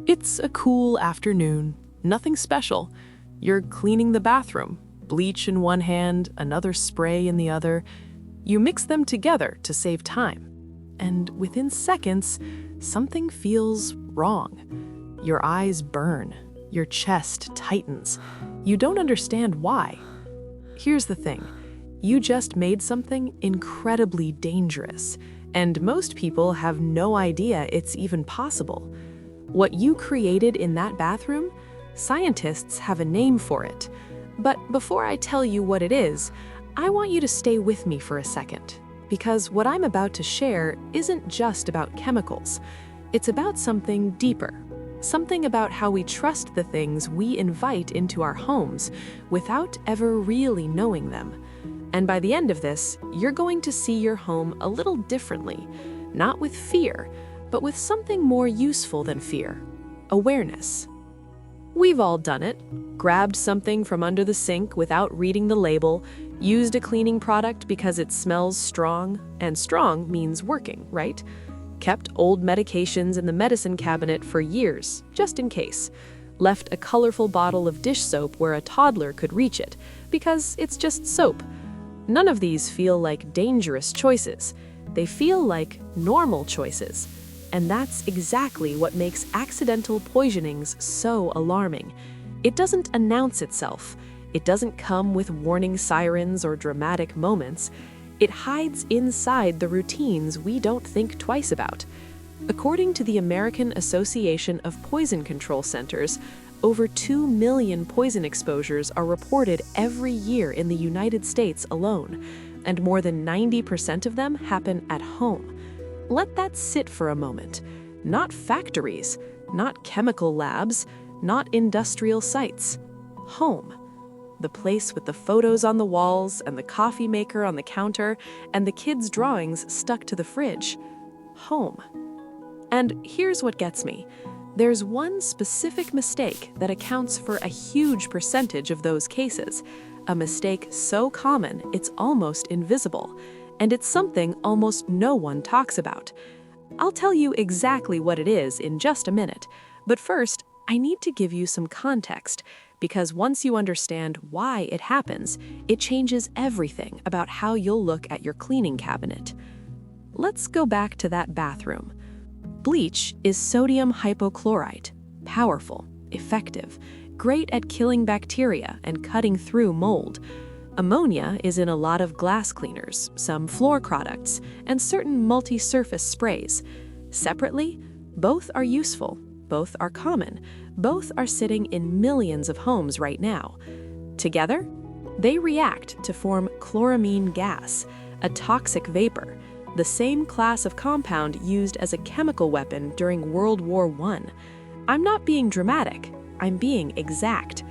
It's a cool afternoon, nothing special. You're cleaning the bathroom, bleach in one hand, another spray in the other. You mix them together to save time. And within seconds, something feels wrong. Your eyes burn, your chest tightens. You don't understand why. Here's the thing, you just made something incredibly dangerous, and most people have no idea it's even possible. What you created in that bathroom, scientists have a name for it. But before I tell you what it is, I want you to stay with me for a second, because what I'm about to share isn't just about chemicals. It's about something deeper, something about how we trust the things we invite into our homes without ever really knowing them. And by the end of this, you're going to see your home a little differently, not with fear, but with something more useful than fear: awareness. We've all done it. Grabbed something from under the sink without reading the label, used a cleaning product because it smells strong, and strong means working, right? Kept old medications in the medicine cabinet for years, just in case. Left a colorful bottle of dish soap where a toddler could reach it, because it's just soap. None of these feel like dangerous choices. They feel like normal choices. And that's exactly what makes accidental poisonings so alarming. It doesn't announce itself. It doesn't come with warning sirens or dramatic moments. It hides inside the routines we don't think twice about. According to the American Association of Poison Control Centers, over 2 million poison exposures are reported every year in the United States alone, and more than 90% of them happen at home. Let that sit for a moment. Not factories, not chemical labs, not industrial sites. Home. The place with the photos on the walls and the coffee maker on the counter and the kids' drawings stuck to the fridge. Home. And here's what gets me. There's one specific mistake that accounts for a huge percentage of those cases. A mistake so common it's almost invisible. And it's something almost no one talks about. I'll tell you exactly what it is in just a minute, but first, I need to give you some context, because once you understand why it happens, it changes everything about how you'll look at your cleaning cabinet. Let's go back to that bathroom. Bleach is sodium hypochlorite, powerful, effective, great at killing bacteria and cutting through mold. Ammonia is in a lot of glass cleaners, some floor products, and certain multi-surface sprays. Separately, both are useful, both are common, both are sitting in millions of homes right now. Together, they react to form chloramine gas, a toxic vapor, the same class of compound used as a chemical weapon during World War I. I'm not being dramatic, I'm being exact.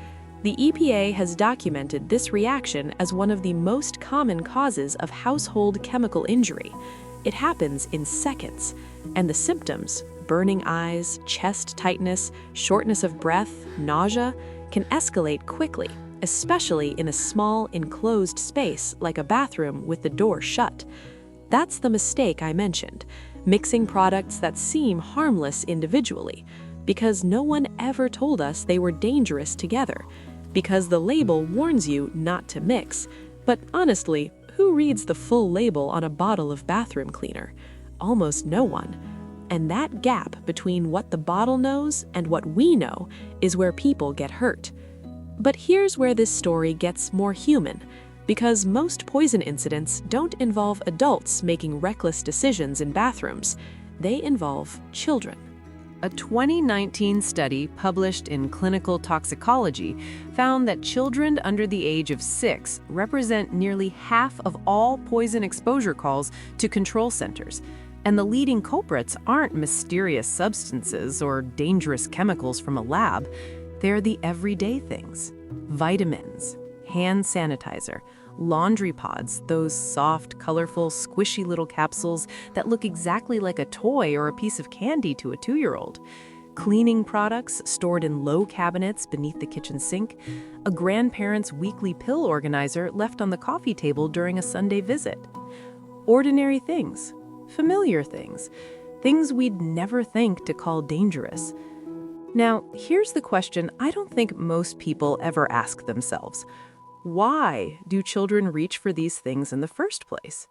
The EPA has documented this reaction as one of the most common causes of household chemical injury. It happens in seconds, and the symptoms, burning eyes, chest tightness, shortness of breath, nausea, can escalate quickly, especially in a small, enclosed space like a bathroom with the door shut. That's the mistake I mentioned, mixing products that seem harmless individually, because no one ever told us they were dangerous together. Because the label warns you not to mix. But honestly, who reads the full label on a bottle of bathroom cleaner? Almost no one. And that gap between what the bottle knows and what we know is where people get hurt. But here's where this story gets more human, because most poison incidents don't involve adults making reckless decisions in bathrooms. They involve children. A 2019 study published in Clinical Toxicology found that children under the age of 6 represent nearly half of all poison exposure calls to control centers. And the leading culprits aren't mysterious substances or dangerous chemicals from a lab. They're the everyday things: vitamins, hand sanitizer, laundry pods, those soft, colorful, squishy little capsules that look exactly like a toy or a piece of candy to a 2-year-old. Cleaning products stored in low cabinets beneath the kitchen sink. A grandparent's weekly pill organizer left on the coffee table during a Sunday visit. Ordinary things, familiar things, things we'd never think to call dangerous. Now, here's the question I don't think most people ever ask themselves. Why do children reach for these things in the first place?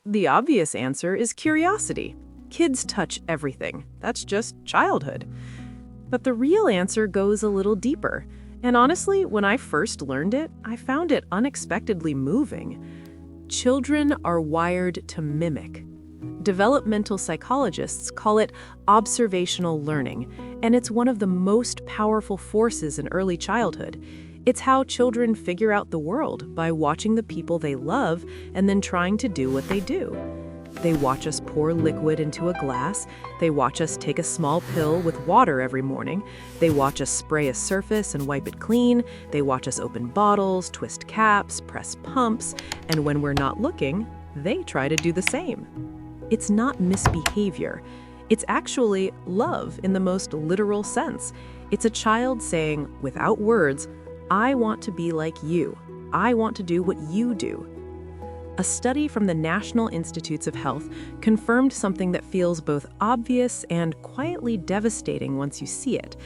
The obvious answer is curiosity. Kids touch everything. That's just childhood. But the real answer goes a little deeper. And honestly, when I first learned it, I found it unexpectedly moving. Children are wired to mimic. Developmental psychologists call it observational learning, and it's one of the most powerful forces in early childhood. It's how children figure out the world by watching the people they love and then trying to do what they do. They watch us pour liquid into a glass. They watch us take a small pill with water every morning. They watch us spray a surface and wipe it clean. They watch us open bottles, twist caps, press pumps, and when we're not looking, they try to do the same. It's not misbehavior. It's actually love in the most literal sense. It's a child saying, without words, I want to be like you. I want to do what you do. A study from the National Institutes of Health confirmed something that feels both obvious and quietly devastating once you see it.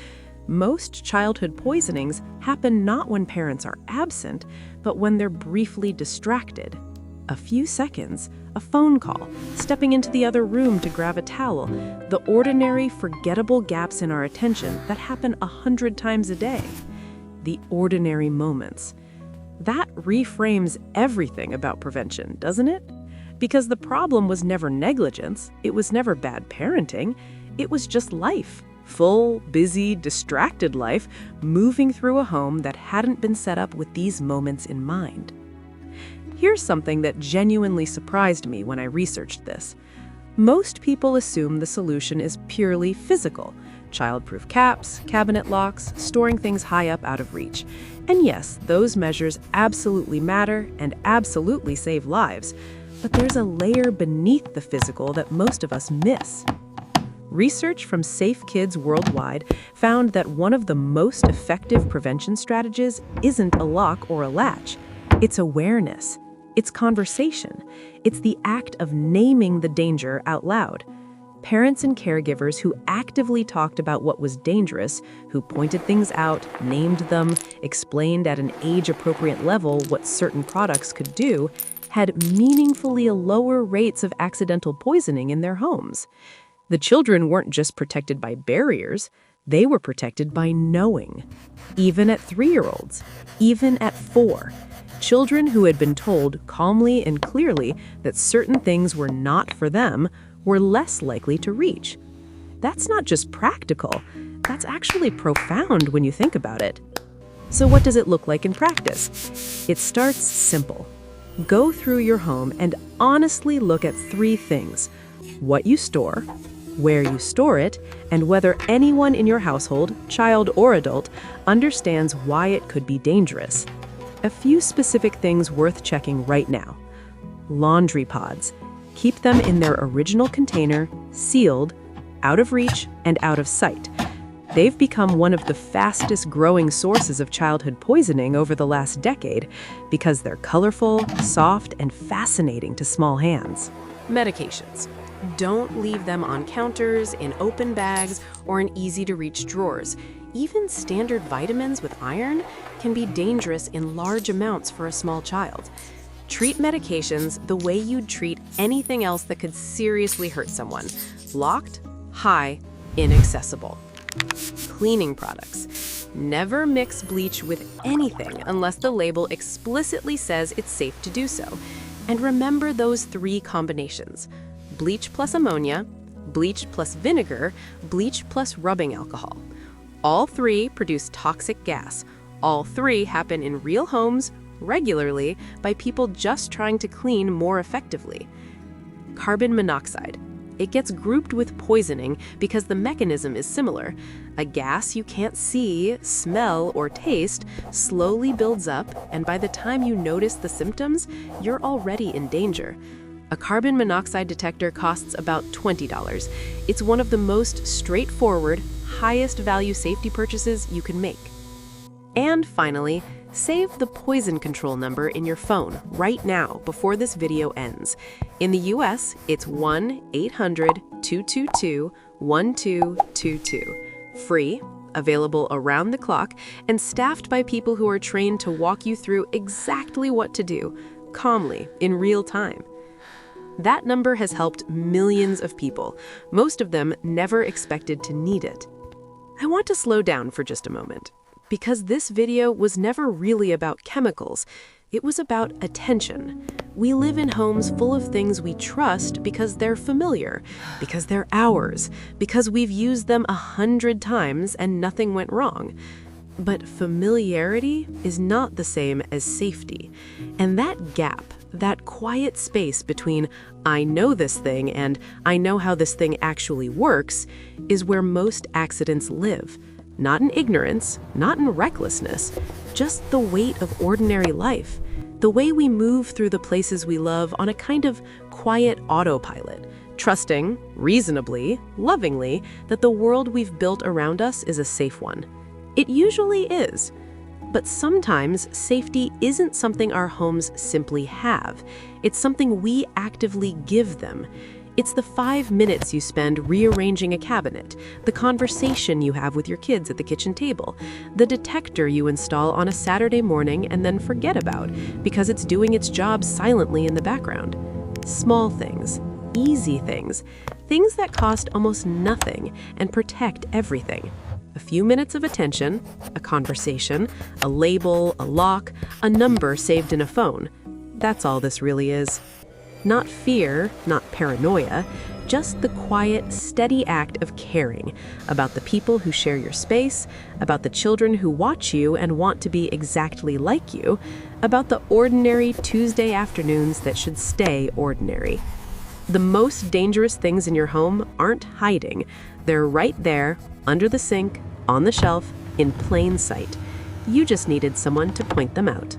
Most childhood poisonings happen not when parents are absent, but when they're briefly distracted. A few seconds, a phone call, stepping into the other room to grab a towel, the ordinary, forgettable gaps in our attention that happen 100 times a day. The ordinary moments. That reframes everything about prevention, doesn't it? Because the problem was never negligence, it was never bad parenting, it was just life. Full, busy, distracted life, moving through a home that hadn't been set up with these moments in mind. Here's something that genuinely surprised me when I researched this. Most people assume the solution is purely physical. Childproof caps, cabinet locks, storing things high up out of reach. And yes, those measures absolutely matter and absolutely save lives. But there's a layer beneath the physical that most of us miss. Research from Safe Kids Worldwide found that one of the most effective prevention strategies isn't a lock or a latch. It's awareness. It's conversation. It's the act of naming the danger out loud. Parents and caregivers who actively talked about what was dangerous, who pointed things out, named them, explained at an age-appropriate level what certain products could do, had meaningfully lower rates of accidental poisoning in their homes. The children weren't just protected by barriers, they were protected by knowing. Even at 3-year-olds, even at 4. Children who had been told calmly and clearly that certain things were not for them were less likely to reach. That's not just practical, that's actually profound when you think about it. So what does it look like in practice? It starts simple. Go through your home and honestly look at 3 things: what you store, where you store it, and whether anyone in your household, child or adult, understands why it could be dangerous. A few specific things worth checking right now. Laundry pods. Keep them in their original container, sealed, out of reach, and out of sight. They've become one of the fastest growing sources of childhood poisoning over the last decade because they're colorful, soft, and fascinating to small hands. Medications. Don't leave them on counters, in open bags, or in easy-to-reach drawers. Even standard vitamins with iron can be dangerous in large amounts for a small child. Treat medications the way you'd treat anything else that could seriously hurt someone. Locked, high, inaccessible. Cleaning products. Never mix bleach with anything unless the label explicitly says it's safe to do so. And remember those 3 combinations: bleach plus ammonia, bleach plus vinegar, bleach plus rubbing alcohol. All 3 produce toxic gas. All 3 happen in real homes, regularly, by people just trying to clean more effectively. Carbon monoxide. It gets grouped with poisoning because the mechanism is similar. A gas you can't see, smell, or taste slowly builds up, and by the time you notice the symptoms, you're already in danger. A carbon monoxide detector costs about $20. It's one of the most straightforward, highest value safety purchases you can make. And finally, save the poison control number in your phone right now before this video ends. In the US, it's 1-800-222-1222. Free, available around the clock, and staffed by people who are trained to walk you through exactly what to do, calmly, in real time. That number has helped millions of people, most of them never expected to need it. I want to slow down for just a moment, because this video was never really about chemicals. It was about attention. We live in homes full of things we trust because they're familiar, because they're ours, because we've used them 100 times and nothing went wrong. But familiarity is not the same as safety. And that gap, that quiet space between I know this thing and I know how this thing actually works, is where most accidents live. Not in ignorance, not in recklessness, just the weight of ordinary life. The way we move through the places we love on a kind of quiet autopilot, trusting, reasonably, lovingly, that the world we've built around us is a safe one. It usually is. But sometimes safety isn't something our homes simply have. It's something we actively give them. It's the 5 minutes you spend rearranging a cabinet, the conversation you have with your kids at the kitchen table, the detector you install on a Saturday morning and then forget about because it's doing its job silently in the background. Small things, easy things, things that cost almost nothing and protect everything. A few minutes of attention, a conversation, a label, a lock, a number saved in a phone. That's all this really is. Not fear, not paranoia, just the quiet, steady act of caring about the people who share your space, about the children who watch you and want to be exactly like you, about the ordinary Tuesday afternoons that should stay ordinary. The most dangerous things in your home aren't hiding. They're right there, under the sink, on the shelf, in plain sight. You just needed someone to point them out.